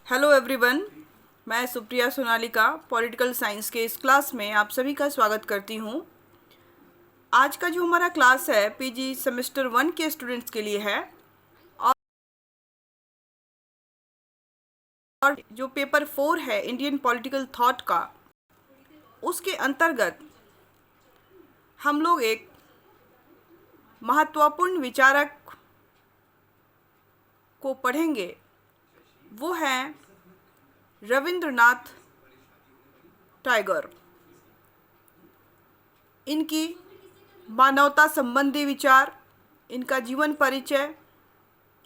Hello everyone, मैं Supriya Sonalika political science के इस क्लास में आप सभी का स्वागत करती हूँ। आज का जो हमारा क्लास है पीजी सेमेस्टर 1 के स्टूडेंट्स के लिए है और जो पेपर 4 है इंडियन पॉलिटिकल थॉट का, उसके अंतर्गत हम लोग एक महत्वपूर्ण विचारक को पढ़ेंगे। वो हैं रविंद्रनाथ टैगोर। इनकी मानवता संबंधी विचार, इनका जीवन परिचय,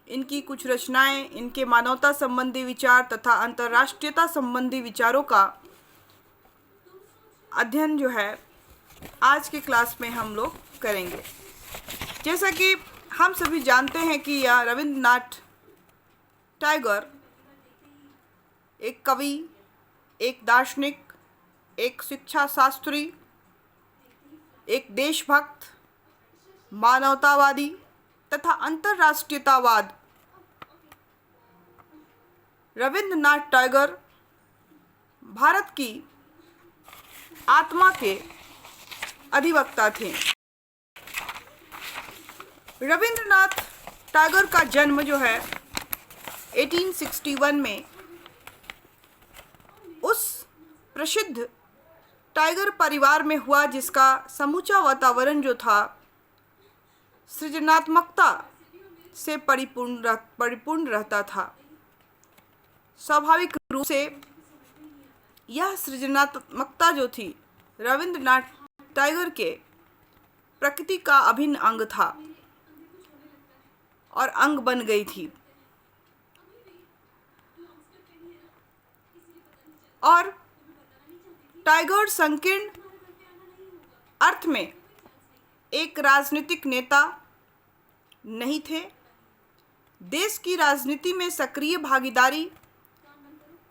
इनकी कुछ रचनाएं, इनके मानवता संबंधी विचार तथा अंतर्राष्ट्रीयता संबंधी विचारों का अध्ययन जो है आज के क्लास में हम लोग करेंगे। जैसा कि हम सभी जानते हैं कि यह रविंद्रनाथ टैगोर एक कवि, एक दार्शनिक, एक शिक्षा शास्त्री, एक देशभक्त, मानवतावादी तथा अंतर्राष्ट्रीयतावाद रविंद्रनाथ टैगोर भारत की आत्मा के अधिवक्ता थे। रविंद्रनाथ टैगोर का जन्म जो है 1861 में उस प्रसिद्ध टाइगर परिवार में हुआ, जिसका समूचा वातावरण जो था सृजनात्मकता से परिपूर्ण रहता था। स्वाभाविक रूप से यह सृजनात्मकता जो थी रविंद्रनाथ टैगोर के प्रकृति का अभिन्न अंग था और अंग बन गई थी। और टैगोर संकीर्ण अर्थ में एक राजनीतिक नेता नहीं थे। देश की राजनीति में सक्रिय भागीदारी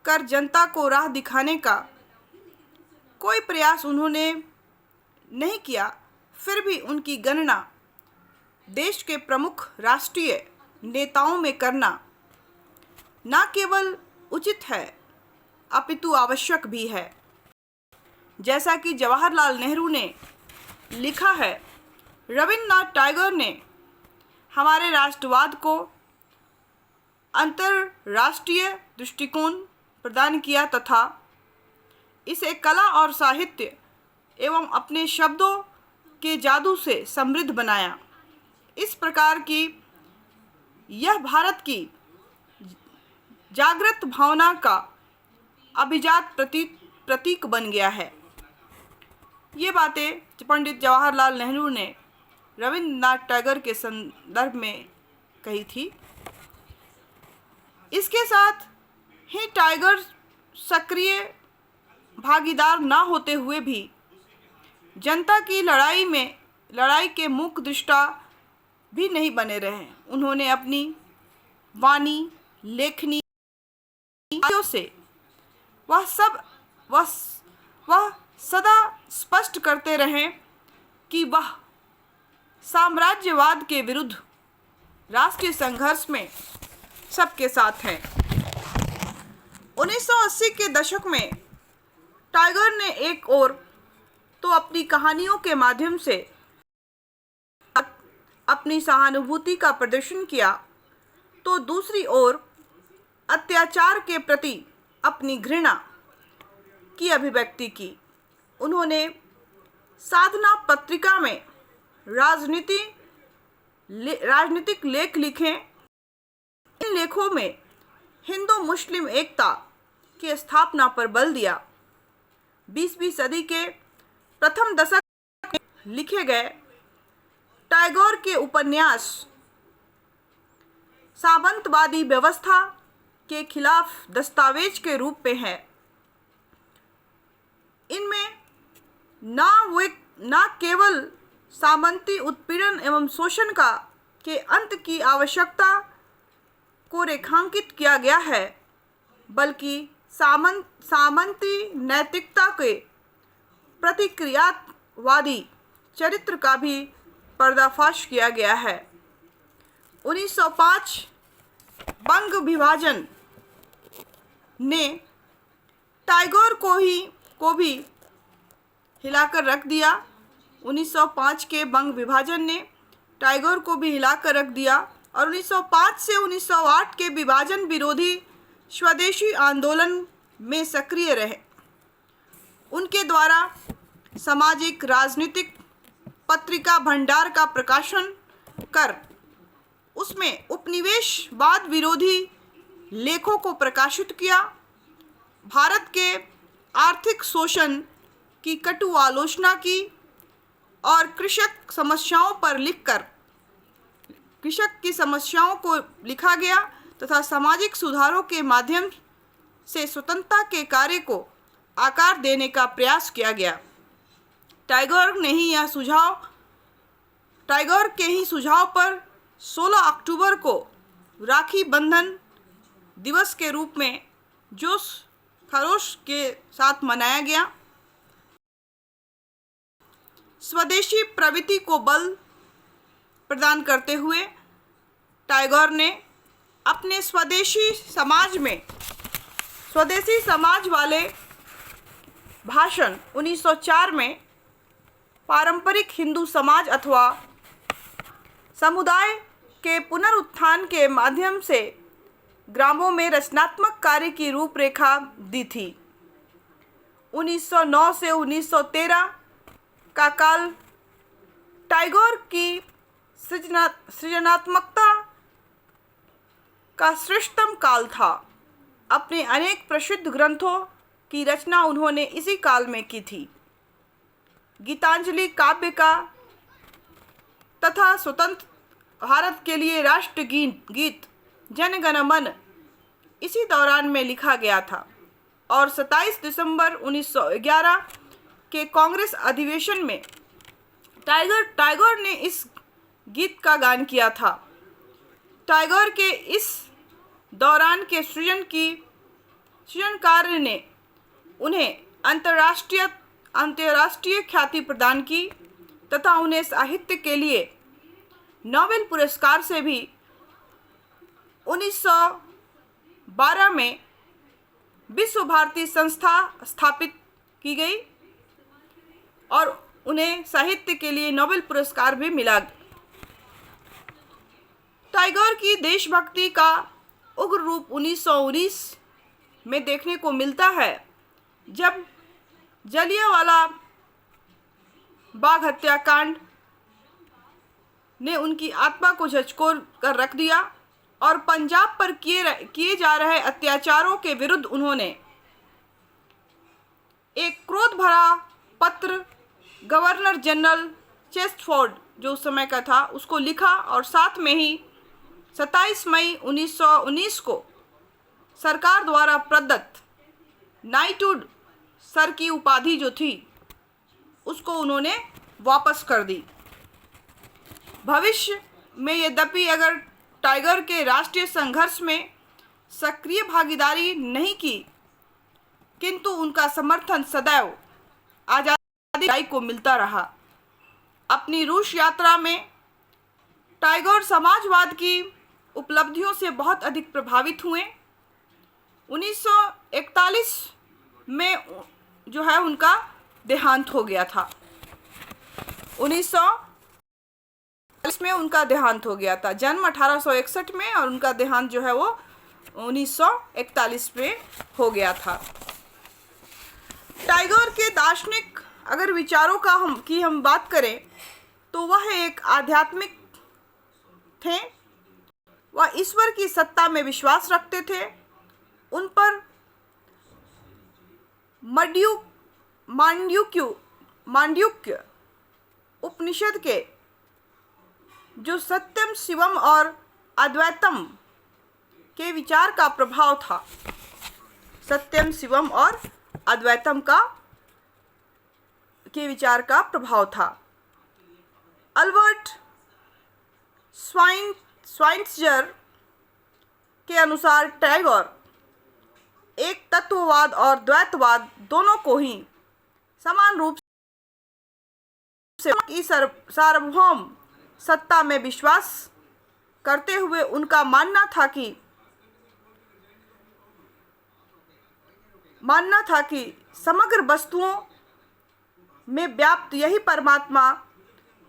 कर जनता को राह दिखाने का कोई प्रयास उन्होंने नहीं किया। फिर भी उनकी गणना देश के प्रमुख राष्ट्रीय नेताओं में करना न केवल उचित है अपितु आवश्यक भी है। जैसा कि जवाहरलाल नेहरू ने लिखा है, रविंद्रनाथ टैगोर ने हमारे राष्ट्रवाद को अंतर्राष्ट्रीय दृष्टिकोण प्रदान किया तथा इसे कला और साहित्य एवं अपने शब्दों के जादू से समृद्ध बनाया। इस प्रकार की यह भारत की जागृत भावना का अभिजात प्रतीक बन गया है। ये बातें पंडित जवाहरलाल नेहरू ने रविंद्रनाथ टैगोर के संदर्भ में कही थी। इसके साथ ही टैगोर सक्रिय भागीदार ना होते हुए भी जनता की लड़ाई के मुख्य दृष्टा भी नहीं बने रहे। उन्होंने अपनी वाणी, लेखनी से वह सदा स्पष्ट करते रहे कि वह साम्राज्यवाद के विरुद्ध राष्ट्रीय संघर्ष में सबके साथ हैं। 1980 के दशक में टैगोर ने एक ओर तो अपनी कहानियों के माध्यम से अपनी सहानुभूति का प्रदर्शन किया, तो दूसरी ओर अत्याचार के प्रति अपनी घृणा की अभिव्यक्ति की। उन्होंने साधना पत्रिका में राजनीतिक लेख लिखे। इन लेखों में हिंदू मुस्लिम एकता की स्थापना पर बल दिया। 20वीं सदी के प्रथम दशक में लिखे गए टैगोर के उपन्यास सामंतवादी व्यवस्था के खिलाफ दस्तावेज के रूप में है। इनमें न केवल सामंती उत्पीड़न एवं शोषण के अंत की आवश्यकता को रेखांकित किया गया है, बल्कि सामंती नैतिकता के प्रतिक्रियावादी चरित्र का भी पर्दाफाश किया गया है। 1905 बंग विभाजन ने टैगोर को भी हिलाकर रख दिया। 1905 के बंग विभाजन ने टैगोर को भी हिलाकर रख दिया और 1905 से 1908 के विभाजन विरोधी स्वदेशी आंदोलन में सक्रिय रहे। उनके द्वारा सामाजिक राजनीतिक पत्रिका भंडार का प्रकाशन कर उसमें उपनिवेशवाद विरोधी लेखों को प्रकाशित किया। भारत के आर्थिक शोषण की कटु आलोचना की और कृषक समस्याओं पर लिखकर कृषक की समस्याओं को लिखा गया तथा सामाजिक सुधारों के माध्यम से स्वतंत्रता के कार्य को आकार देने का प्रयास किया गया। टैगोर के ही सुझाव पर 16 अक्टूबर को राखी बंधन दिवस के रूप में जोश खरोश के साथ मनाया गया। स्वदेशी प्रवृत्ति को बल प्रदान करते हुए टैगोर ने अपने स्वदेशी समाज वाले भाषण 1904 में पारंपरिक हिंदू समाज अथवा समुदाय के पुनरुत्थान के माध्यम से ग्रामों में रचनात्मक कार्य की रूपरेखा दी थी। 1909 से 1913 का काल टैगोर की सृजनात्मकता का श्रेष्ठतम काल था। अपने अनेक प्रसिद्ध ग्रंथों की रचना उन्होंने इसी काल में की थी। गीतांजलि काव्य का तथा स्वतंत्र भारत के लिए राष्ट्र गीत जन गण मन इसी दौरान में लिखा गया था और 27 दिसंबर 1911 के कांग्रेस अधिवेशन में टैगोर ने इस गीत का गान किया था। टैगोर के इस दौरान के सृजन कार्य ने उन्हें अंतर्राष्ट्रीय ख्याति प्रदान की तथा उन्हें साहित्य के लिए नोबेल पुरस्कार से भी 1912 में विश्व भारती संस्था स्थापित की गई और उन्हें साहित्य के लिए नोबेल पुरस्कार भी मिला। टैगोर की देशभक्ति का उग्र रूप 1919 में देखने को मिलता है, जब जलियांवाला बाग हत्याकांड ने उनकी आत्मा को झकझोर कर रख दिया और पंजाब पर किए जा रहे अत्याचारों के विरुद्ध उन्होंने एक क्रोध भरा पत्र गवर्नर जनरल चेस्टरफोर्ड जो उस समय का था उसको लिखा और साथ में ही 27 मई 1919 को सरकार द्वारा प्रदत्त नाइटहुड सर की उपाधि जो थी उसको उन्होंने वापस कर दी। भविष्य में यद्यपि अगर टैगोर के राष्ट्रीय संघर्ष में सक्रिय भागीदारी नहीं की, किंतु उनका समर्थन सदैव आज़ादी को मिलता रहा। अपनी रूस यात्रा में टैगोर समाजवाद की उपलब्धियों से बहुत अधिक प्रभावित हुए। 1941 में जो है उनका देहांत हो गया था। 1940 में उनका देहांत हो गया था। जन्म 1861 में और उनका देहांत जो है वो 1941 में हो गया था। टैगोर के दार्शनिक अगर विचारों की हम बात करें तो वह एक आध्यात्मिक थे। वह ईश्वर की सत्ता में विश्वास रखते थे। उन पर मांड्यूक्य उपनिषद के जो सत्यम शिवम और अद्वैतम के विचार का प्रभाव था। सत्यम शिवम और अद्वैतम के विचार का प्रभाव था। अल्बर्ट श्वाइत्ज़र के अनुसार टैगोर एक तत्ववाद और द्वैतवाद दोनों को ही समान रूप से की सार्वभौम सत्ता में विश्वास करते हुए उनका मानना था कि मानना था कि समग्र वस्तुओं में व्याप्त यही परमात्मा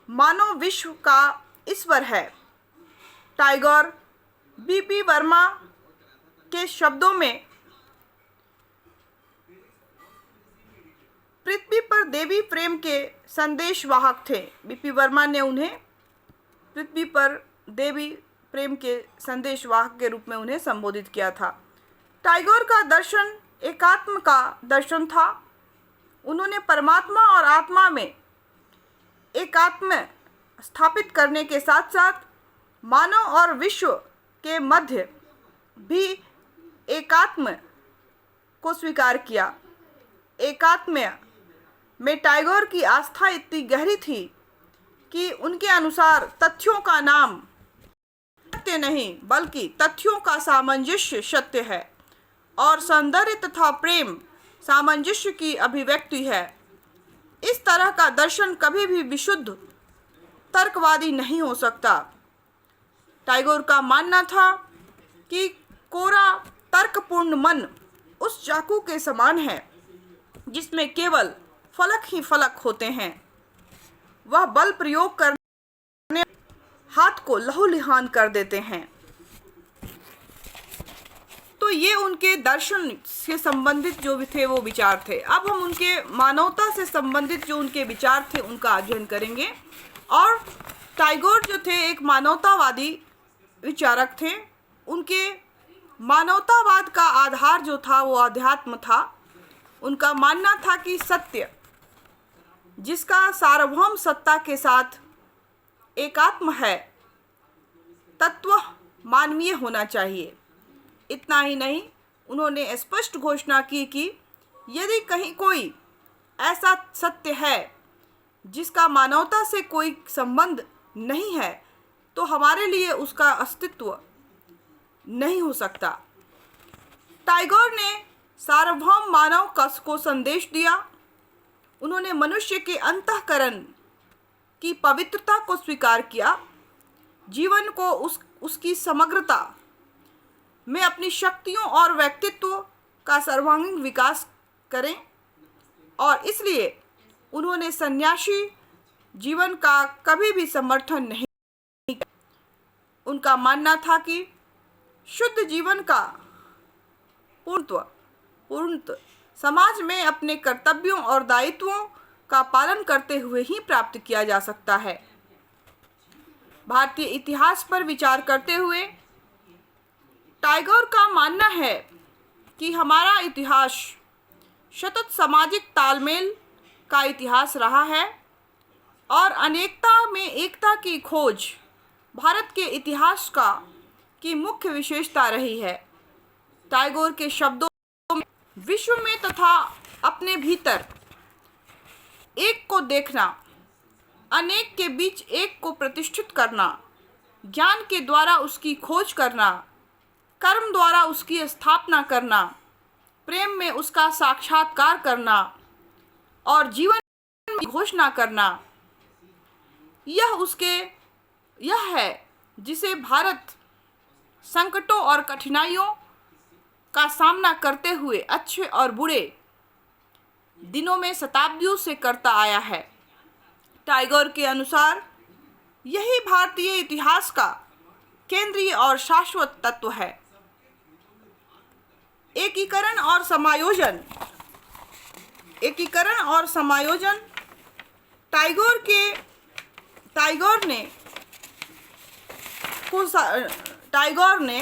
मानव विश्व का ईश्वर है। टाइगर बीपी वर्मा के शब्दों में पृथ्वी पर देवी प्रेम के संदेशवाहक थे। बीपी वर्मा ने उन्हें पृथ्वी पर देवी प्रेम के संदेशवाहक के रूप में उन्हें संबोधित किया था। टैगोर का दर्शन एकात्म का दर्शन था। उन्होंने परमात्मा और आत्मा में एकात्म स्थापित करने के साथ साथ मानव और विश्व के मध्य भी एकात्म को स्वीकार किया। एकात्म में टैगोर की आस्था इतनी गहरी थी कि उनके अनुसार तथ्यों का नाम सत्य नहीं बल्कि तथ्यों का सामंजस्य सत्य है और सौंदर्य तथा प्रेम सामंजस्य की अभिव्यक्ति है। इस तरह का दर्शन कभी भी विशुद्ध तर्कवादी नहीं हो सकता। टैगोर का मानना था कि कोरा तर्कपूर्ण मन उस चाकू के समान है जिसमें केवल फलक ही फलक होते हैं। वह बल प्रयोग करने हाथ को लहूलुहान कर देते हैं। तो ये उनके दर्शन से संबंधित जो भी थे वो विचार थे। अब हम उनके मानवता से संबंधित जो उनके विचार थे उनका अध्ययन करेंगे। और टैगोर जो थे एक मानवतावादी विचारक थे। उनके मानवतावाद का आधार जो था वो अध्यात्म था। उनका मानना था कि सत्य जिसका सार्वभौम सत्ता के साथ एकात्म है तत्व मानवीय होना चाहिए। इतना ही नहीं, उन्होंने स्पष्ट घोषणा की कि यदि कहीं कोई ऐसा सत्य है जिसका मानवता से कोई संबंध नहीं है तो हमारे लिए उसका अस्तित्व नहीं हो सकता। टैगोर ने सार्वभौम मानव को संदेश दिया। उन्होंने मनुष्य के अंतःकरण की पवित्रता को स्वीकार किया। जीवन को उसकी समग्रता में अपनी शक्तियों और व्यक्तित्व का सर्वांगीण विकास करें और इसलिए उन्होंने सन्यासी जीवन का कभी भी समर्थन नहीं किया। उनका मानना था कि शुद्ध जीवन का पूर्णत्व समाज में अपने कर्तव्यों और दायित्वों का पालन करते हुए ही प्राप्त किया जा सकता है। भारतीय इतिहास पर विचार करते हुए टैगोर का मानना है कि हमारा इतिहास सतत सामाजिक तालमेल का इतिहास रहा है और अनेकता में एकता की खोज भारत के इतिहास की मुख्य विशेषता रही है। टैगोर के शब्दों में विश्व में तथा अपने भीतर एक को देखना, अनेक के बीच एक को प्रतिष्ठित करना, ज्ञान के द्वारा उसकी खोज करना, कर्म द्वारा उसकी स्थापना करना, प्रेम में उसका साक्षात्कार करना और जीवन में घोषणा करना, यह है जिसे भारत संकटों और कठिनाइयों का सामना करते हुए अच्छे और बुरे दिनों में शताब्दियों से करता आया है। टैगोर के अनुसार यही भारतीय इतिहास का केंद्रीय और शाश्वत तत्व है। एकीकरण और समायोजन टैगोर ने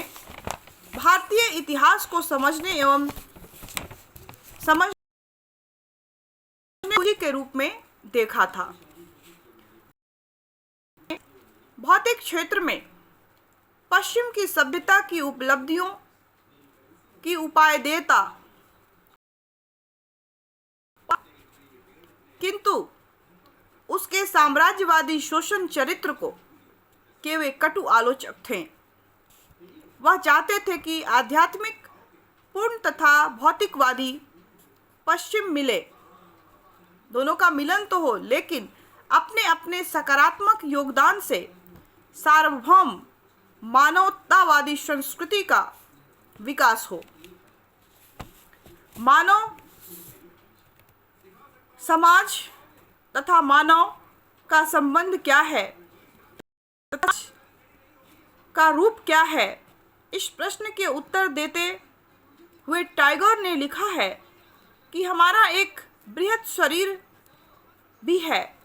भारतीय इतिहास को समझने एवं समझने के रूप में देखा था। भौतिक क्षेत्र में पश्चिम की सभ्यता की उपलब्धियों की उपादेयता, किंतु उसके साम्राज्यवादी शोषण चरित्र के वे कटु आलोचक थे। वह चाहते थे कि आध्यात्मिक पूर्ण तथा भौतिकवादी पश्चिम मिले, दोनों का मिलन तो हो, लेकिन अपने अपने सकारात्मक योगदान से सार्वभौम मानवतावादी संस्कृति का विकास हो। मानव समाज तथा मानव का संबंध क्या है तथा का रूप क्या है, इस प्रश्न के उत्तर देते हुए टैगोर ने लिखा है कि हमारा एक बृहत शरीर भी है,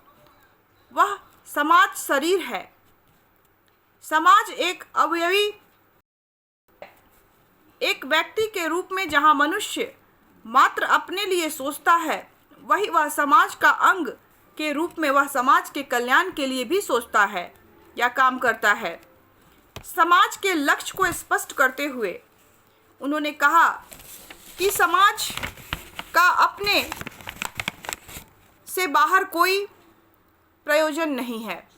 वह समाज शरीर है। समाज एक अवयवी एक व्यक्ति के रूप में जहाँ मनुष्य मात्र अपने लिए सोचता है, वही वह समाज का अंग के रूप में वह समाज के कल्याण के लिए भी सोचता है या काम करता है। समाज के लक्ष्य को स्पष्ट करते हुए उन्होंने कहा कि समाज का अपने से बाहर कोई प्रयोजन नहीं है,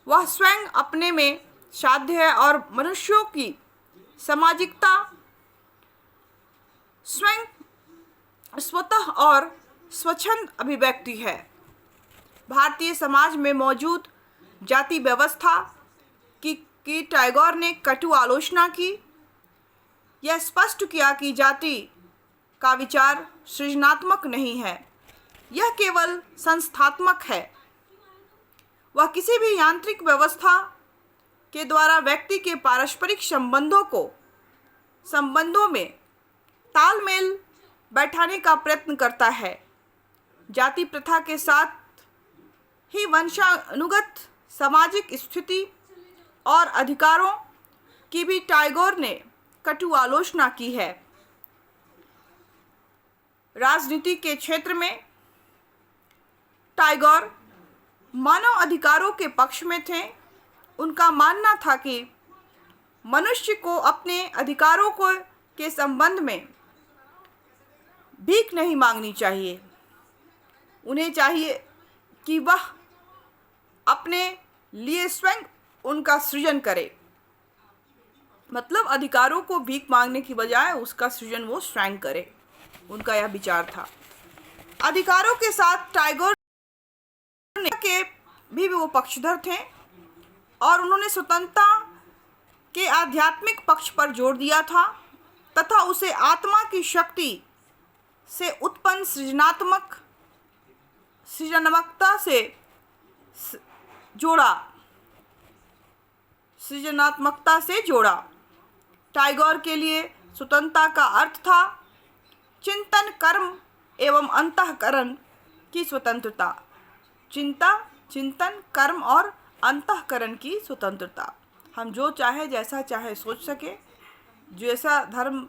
वह स्वयं अपने में साध्य है और मनुष्यों की सामाजिकता स्वयं स्वतः और स्वच्छंद अभिव्यक्ति है। भारतीय समाज में मौजूद जाति व्यवस्था की टैगोर ने कटु आलोचना की। यह स्पष्ट किया कि जाति का विचार सृजनात्मक नहीं है, यह केवल संस्थात्मक है। वह किसी भी यांत्रिक व्यवस्था के द्वारा व्यक्ति के पारस्परिक संबंधों में तालमेल बैठाने का प्रयत्न करता है। जाति प्रथा के साथ ही वंशानुगत सामाजिक स्थिति और अधिकारों की भी टैगोर ने कटु आलोचना की है। राजनीति के क्षेत्र में टैगोर मानव अधिकारों के पक्ष में थे। उनका मानना था कि मनुष्य को अपने अधिकारों के संबंध में भीख नहीं मांगनी चाहिए, उन्हें चाहिए कि वह अपने लिए स्वयं उनका सृजन करे। मतलब अधिकारों को भीख मांगने की बजाय उसका सृजन वो स्वयं करे, उनका यह विचार था। अधिकारों के साथ टैगोर के भी वो पक्षधर थे और उन्होंने स्वतंत्रता के आध्यात्मिक पक्ष पर जोर दिया था तथा उसे आत्मा की शक्ति से उत्पन्न सृजनात्मकता से जोड़ा। टैगोर के लिए स्वतंत्रता का अर्थ था चिंतन, कर्म एवं अंतःकरण की स्वतंत्रता। चिंतन, कर्म और अंतःकरण की स्वतंत्रता। हम जो चाहे जैसा चाहे सोच सके, जैसा धर्म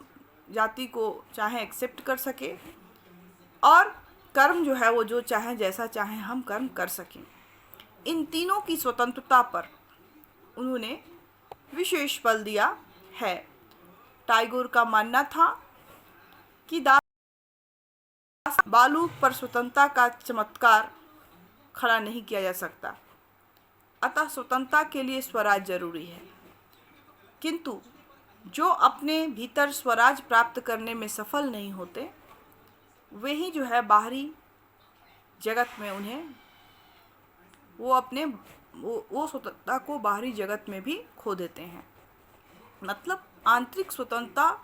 जाति को चाहे एक्सेप्ट कर सके, और कर्म जो है वो जो चाहे जैसा चाहे हम कर्म कर सकें। इन तीनों की स्वतंत्रता पर उन्होंने विशेष बल दिया है। टैगोर का मानना था कि बालू पर स्वतंत्रता का चमत्कार खड़ा नहीं किया जा सकता, अतः स्वतंत्रता के लिए स्वराज जरूरी है। किंतु जो अपने भीतर स्वराज प्राप्त करने में सफल नहीं होते, वे ही जो है बाहरी जगत में वो स्वतंत्रता को बाहरी जगत में भी खो देते हैं। मतलब आंतरिक स्वतंत्रता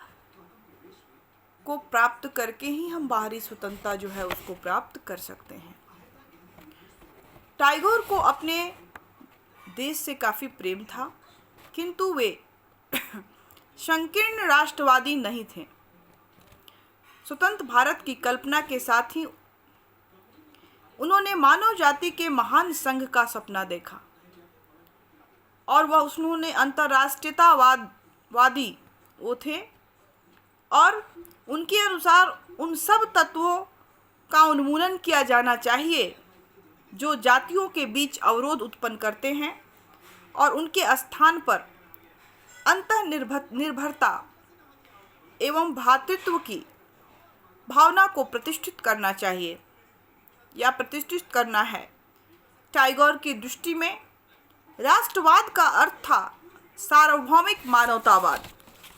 को प्राप्त करके ही हम बाहरी स्वतंत्रता जो है उसको प्राप्त कर सकते हैं। टैगोर को अपने देश से काफ़ी प्रेम था, किंतु वे संकीर्ण राष्ट्रवादी नहीं थे। स्वतंत्र भारत की कल्पना के साथ ही उन्होंने मानव जाति के महान संघ का सपना देखा और उन्होंने अंतर्राष्ट्रीयतावादी वो थे और उनके अनुसार उन सब तत्वों का उन्मूलन किया जाना चाहिए जो जातियों के बीच अवरोध उत्पन्न करते हैं और उनके स्थान पर अंतर्निर्भरता एवं भ्रातृत्व की भावना को प्रतिष्ठित करना चाहिए या प्रतिष्ठित करना है। टैगोर की दृष्टि में राष्ट्रवाद का अर्थ था सार्वभौमिक मानवतावाद,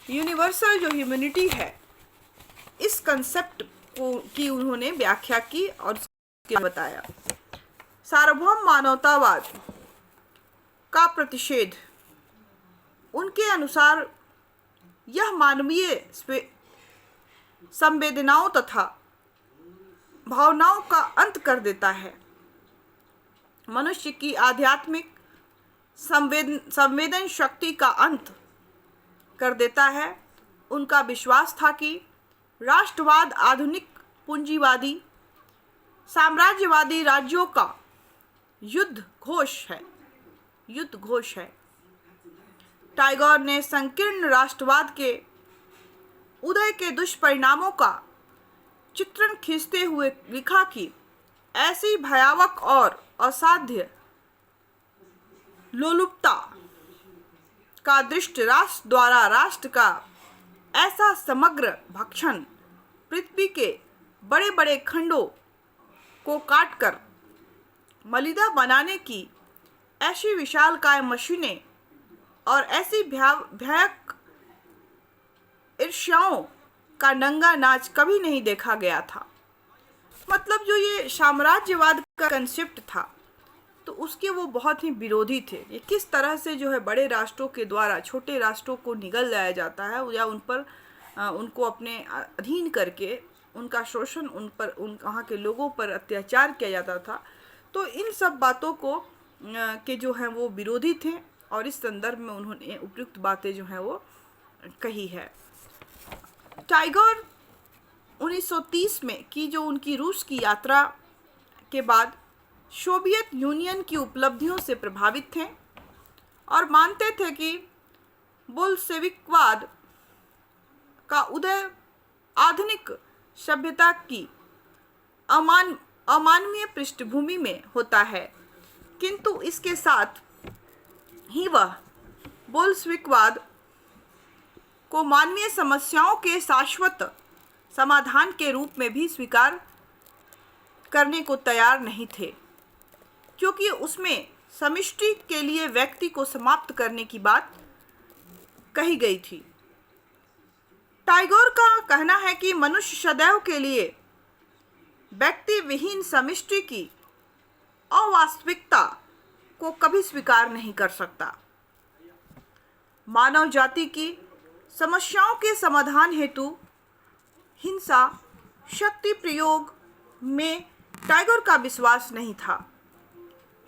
यूनिवर्सल जो ह्यूमैनिटी है। इस कंसेप्ट की उन्होंने व्याख्या की और बताया। सार्वभौम मानवतावाद का प्रतिषेध उनके अनुसार यह मानवीय संवेदनाओं तथा भावनाओं का अंत कर देता है। मनुष्य की आध्यात्मिक संवेदन शक्ति का अंत कर देता है। उनका विश्वास था कि राष्ट्रवाद आधुनिक पूंजीवादी साम्राज्यवादी राज्यों का युद्ध घोष है। टैगोर ने संकीर्ण राष्ट्रवाद के उदय के दुष्परिणामों का चित्रण खींचते हुए लिखा कि ऐसी भयावह और असाध्य लोलुपता का दृष्ट राष्ट्र द्वारा राष्ट्र का ऐसा समग्र भक्षण, पृथ्वी के बड़े बड़े खंडों को काटकर मलिदा बनाने की ऐसी विशालकाय मशीनें और ऐसी भयानक ईर्ष्याओं का नंगा नाच कभी नहीं देखा गया था। मतलब जो ये साम्राज्यवाद का कंसेप्ट था, तो उसके वो बहुत ही विरोधी थे। ये किस तरह से जो है बड़े राष्ट्रों के द्वारा छोटे राष्ट्रों को निगल जाया जाता है या उन पर उनको अपने अधीन करके उनका शोषण, उन वहाँ के लोगों पर अत्याचार किया जाता था। तो इन सब बातों को के जो हैं वो विरोधी थे और इस संदर्भ में उन्होंने उपयुक्त बातें जो हैं वो कही है। टैगोर 1930 में की जो उनकी रूस की यात्रा के बाद सोवियत यूनियन की उपलब्धियों से प्रभावित थे और मानते थे कि बोल्शेविकवाद का उदय आधुनिक सभ्यता की अमानवीय पृष्ठभूमि में होता है, किंतु इसके साथ ही वह बोल्शेविकवाद को मानवीय समस्याओं के शाश्वत समाधान के रूप में भी स्वीकार करने को तैयार नहीं थे, क्योंकि उसमें समष्टि के लिए व्यक्ति को समाप्त करने की बात कही गई थी। टैगोर का कहना है कि मनुष्य सदैव के लिए व्यक्ति विहीन समष्टि की अवास्तविकता को कभी स्वीकार नहीं कर सकता। मानव जाति की समस्याओं के समाधान हेतु हिंसा शक्ति प्रयोग में टैगोर का विश्वास नहीं था।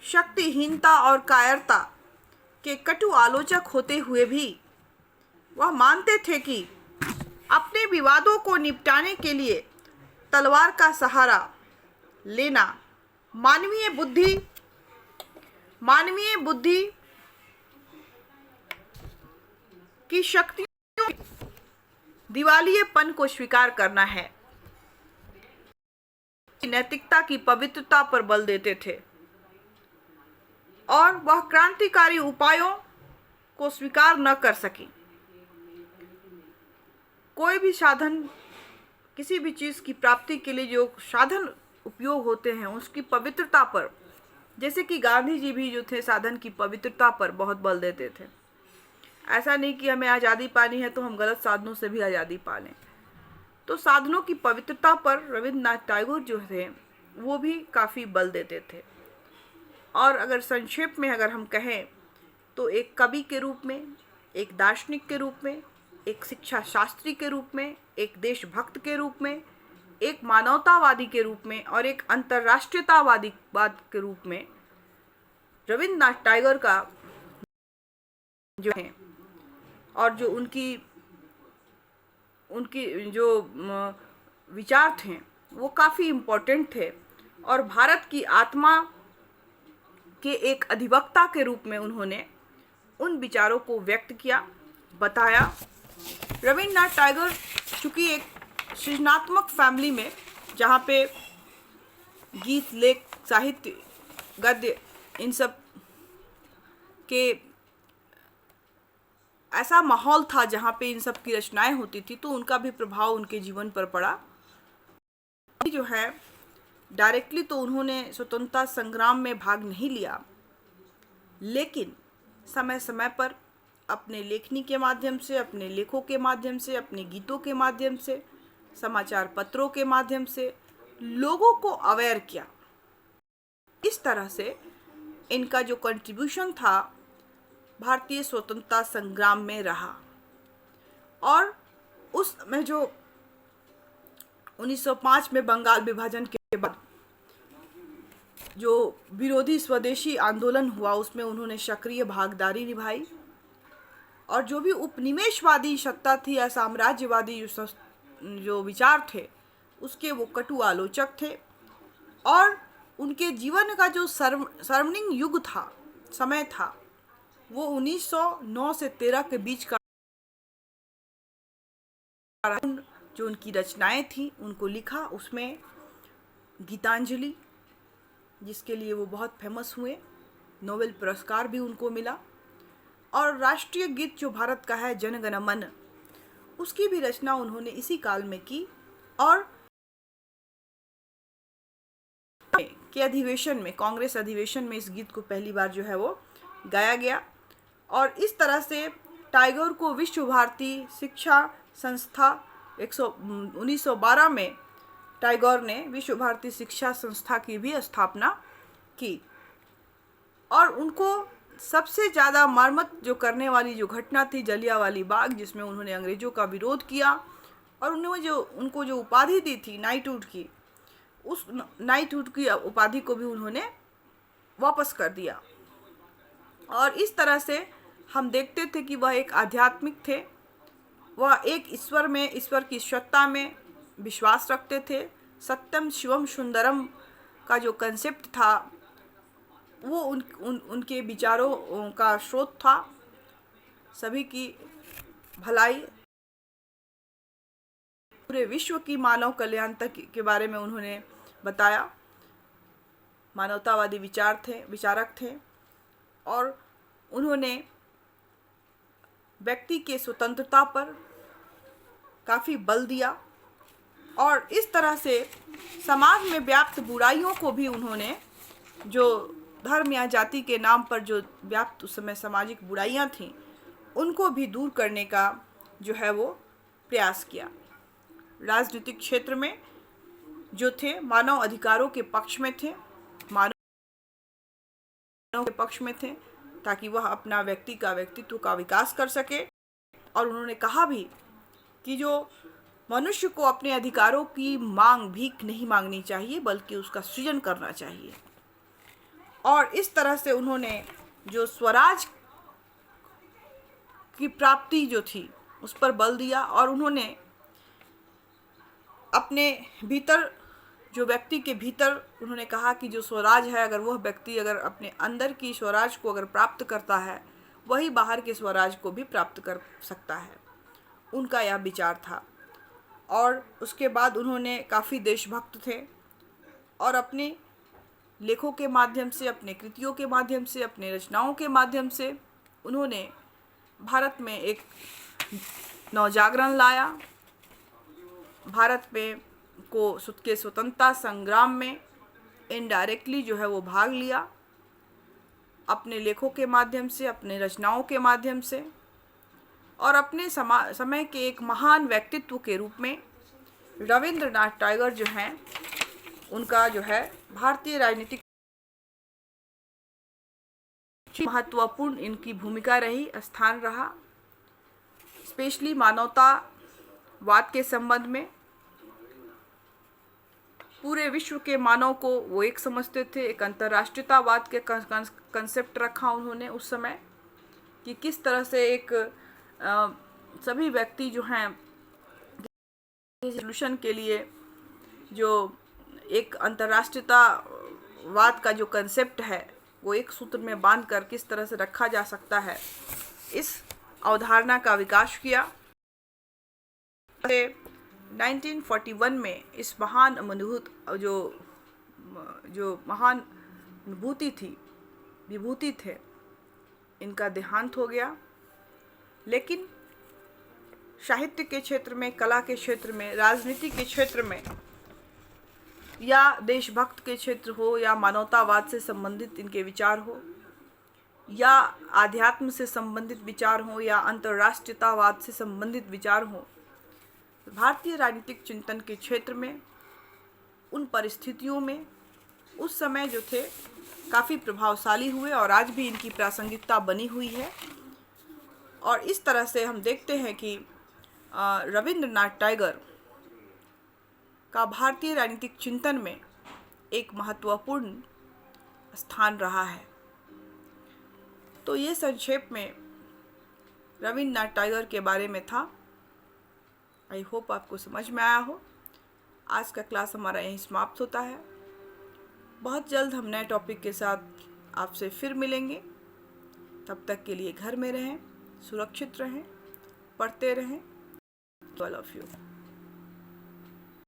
शक्तिहीनता और कायरता के कटु आलोचक होते हुए भी वह मानते थे कि अपने विवादों को निपटाने के लिए तलवार का सहारा लेना मानवीय बुद्धि की शक्तियों के दिवालियेपन को स्वीकार करना है। नैतिकता की पवित्रता पर बल देते थे और वह क्रांतिकारी उपायों को स्वीकार न कर सकी। कोई भी साधन, किसी भी चीज़ की प्राप्ति के लिए जो साधन उपयोग होते हैं उसकी पवित्रता पर, जैसे कि गांधी जी भी जो थे साधन की पवित्रता पर बहुत बल देते थे। ऐसा नहीं कि हमें आज़ादी पानी है तो हम गलत साधनों से भी आज़ादी पा लें। तो साधनों की पवित्रता पर रविन्द्रनाथ टैगोर जो थे वो भी काफ़ी बल देते थे। और अगर संक्षेप में अगर हम कहें तो एक कवि के रूप में, एक दार्शनिक के रूप में, एक शिक्षा शास्त्री के रूप में, एक देशभक्त के रूप में, एक मानवतावादी के रूप में और एक अंतर्राष्ट्रीयतावाद के रूप में रविन्द्रनाथ टैगोर का जो है और जो उनकी जो विचार थे वो काफ़ी इम्पोर्टेंट थे और भारत की आत्मा के एक अधिवक्ता के रूप में उन्होंने उन विचारों को व्यक्त किया, बताया। रविन्द्रनाथ टैगोर चूँकि एक सृजनात्मक फैमिली में, जहाँ पे गीत, लेख, साहित्य, गद्य, इन सब के ऐसा माहौल था जहाँ पे इन सब की रचनाएं होती थी, तो उनका भी प्रभाव उनके जीवन पर पड़ा। जो है डायरेक्टली तो उन्होंने स्वतंत्रता संग्राम में भाग नहीं लिया, लेकिन समय समय पर अपने लेखनी के माध्यम से, अपने लेखों के माध्यम से, अपने गीतों के माध्यम से, समाचार पत्रों के माध्यम से लोगों को अवेयर किया। इस तरह से इनका जो कंट्रीब्यूशन था भारतीय स्वतंत्रता संग्राम में रहा। और उस में जो 1905 में बंगाल विभाजन के बाद जो विरोधी स्वदेशी आंदोलन हुआ उसमें उन्होंने सक्रिय भागीदारी निभाई, और जो भी उपनिवेशवादी सत्ता थी या साम्राज्यवादी जो विचार थे उसके वो कटु आलोचक थे। और उनके जीवन का जो स्वर्णिम युग था, समय था, वो 1909 से 13 के बीच का जो उनकी रचनाएं थी उनको लिखा। उसमें गीतांजलि, जिसके लिए वो बहुत फेमस हुए, नोबेल पुरस्कार भी उनको मिला, और राष्ट्रीय गीत जो भारत का है जन गण मन, उसकी भी रचना उन्होंने इसी काल में की। और के अधिवेशन में, कांग्रेस अधिवेशन में इस गीत को पहली बार जो है वो गाया गया। और इस तरह से टैगोर को विश्व भारती शिक्षा संस्था 1912 में टैगोर ने विश्व भारती शिक्षा संस्था की भी स्थापना की। और उनको सबसे ज़्यादा मर्मत जो करने वाली जो घटना थी जलियांवाला बाग, जिसमें उन्होंने अंग्रेज़ों का विरोध किया, और उन्होंने उनको जो उपाधि दी थी नाइटहुड की, उस नाइटहुड की उपाधि को भी उन्होंने वापस कर दिया। और इस तरह से हम देखते थे कि वह एक आध्यात्मिक थे, वह एक ईश्वर की सत्ता में विश्वास रखते थे। सत्यम शिवम सुंदरम का जो कंसेप्ट था वो उनके विचारों का स्रोत था। सभी की भलाई, पूरे विश्व की मानव कल्याण तक के बारे में उन्होंने बताया। मानवतावादी विचारक थे, और उन्होंने व्यक्ति के स्वतंत्रता पर काफ़ी बल दिया। और इस तरह से समाज में व्याप्त बुराइयों को भी उन्होंने, जो धर्म या जाति के नाम पर जो व्याप्त उस समय सामाजिक बुराइयां थीं, उनको भी दूर करने का जो है वो प्रयास किया। राजनीतिक क्षेत्र में जो थे मानव अधिकारों के पक्ष में थे, मानव के पक्ष में थे, ताकि वह अपना व्यक्तित्व का विकास कर सके। और उन्होंने कहा भी कि जो मनुष्य को अपने अधिकारों की भीख नहीं मांगनी चाहिए, बल्कि उसका सृजन करना चाहिए। और इस तरह से उन्होंने जो स्वराज की प्राप्ति जो थी उस पर बल दिया। और उन्होंने अपने भीतर, जो व्यक्ति के भीतर, उन्होंने कहा कि जो स्वराज है, अगर वह व्यक्ति अगर अपने अंदर की स्वराज को अगर प्राप्त करता है, वही बाहर के स्वराज को भी प्राप्त कर सकता है। उनका यह विचार था। और उसके बाद उन्होंने काफ़ी देशभक्त थे, और अपने लेखों के माध्यम से, अपने कृतियों के माध्यम से, अपने रचनाओं के माध्यम से उन्होंने भारत में एक नवजागरण लाया। भारत में के स्वतंत्रता संग्राम में इनडायरेक्टली जो है वो भाग लिया, अपने लेखों के माध्यम से, अपने रचनाओं के माध्यम से। और अपने समय के एक महान व्यक्तित्व के रूप में रविंद्रनाथ टैगोर जो हैं, उनका जो है भारतीय राजनीतिक महत्वपूर्ण इनकी भूमिका रही, स्थान रहा, स्पेशली मानवतावाद के संबंध में। पूरे विश्व के मानव को वो एक समझते थे। एक अंतर्राष्ट्रीयतावाद के कंसेप्ट रखा उन्होंने उस समय, कि किस तरह से एक सभी व्यक्ति जो हैं सोल्यूशन के लिए जो एक अंतर्राष्ट्रीयतावाद का जो कंसेप्ट है वो एक सूत्र में बांधकर किस तरह से रखा जा सकता है, इस अवधारणा का विकास किया। 1941 में इस महान जो महान विभूति थे, इनका देहांत हो गया। लेकिन साहित्य के क्षेत्र में, कला के क्षेत्र में, राजनीति के क्षेत्र में, या देशभक्त के क्षेत्र हो, या मानवतावाद से संबंधित इनके विचार हो, या आध्यात्म से संबंधित विचार हो, या अंतर्राष्ट्रीयतावाद से संबंधित विचार हो, भारतीय राजनीतिक चिंतन के क्षेत्र में, उन परिस्थितियों में उस समय जो थे काफ़ी प्रभावशाली हुए, और आज भी इनकी प्रासंगिकता बनी हुई है। और इस तरह से हम देखते हैं कि रविंद्रनाथ टैगोर का भारतीय राजनीतिक चिंतन में एक महत्वपूर्ण स्थान रहा है। तो ये संक्षेप में रविन्द्रनाथ टैगोर के बारे में था। आई होप आपको समझ में आया हो। आज का क्लास हमारा यहीं समाप्त होता है। बहुत जल्द हम नए टॉपिक के साथ आपसे फिर मिलेंगे। तब तक के लिए घर में रहें, सुरक्षित रहें, पढ़ते रहें। All of you.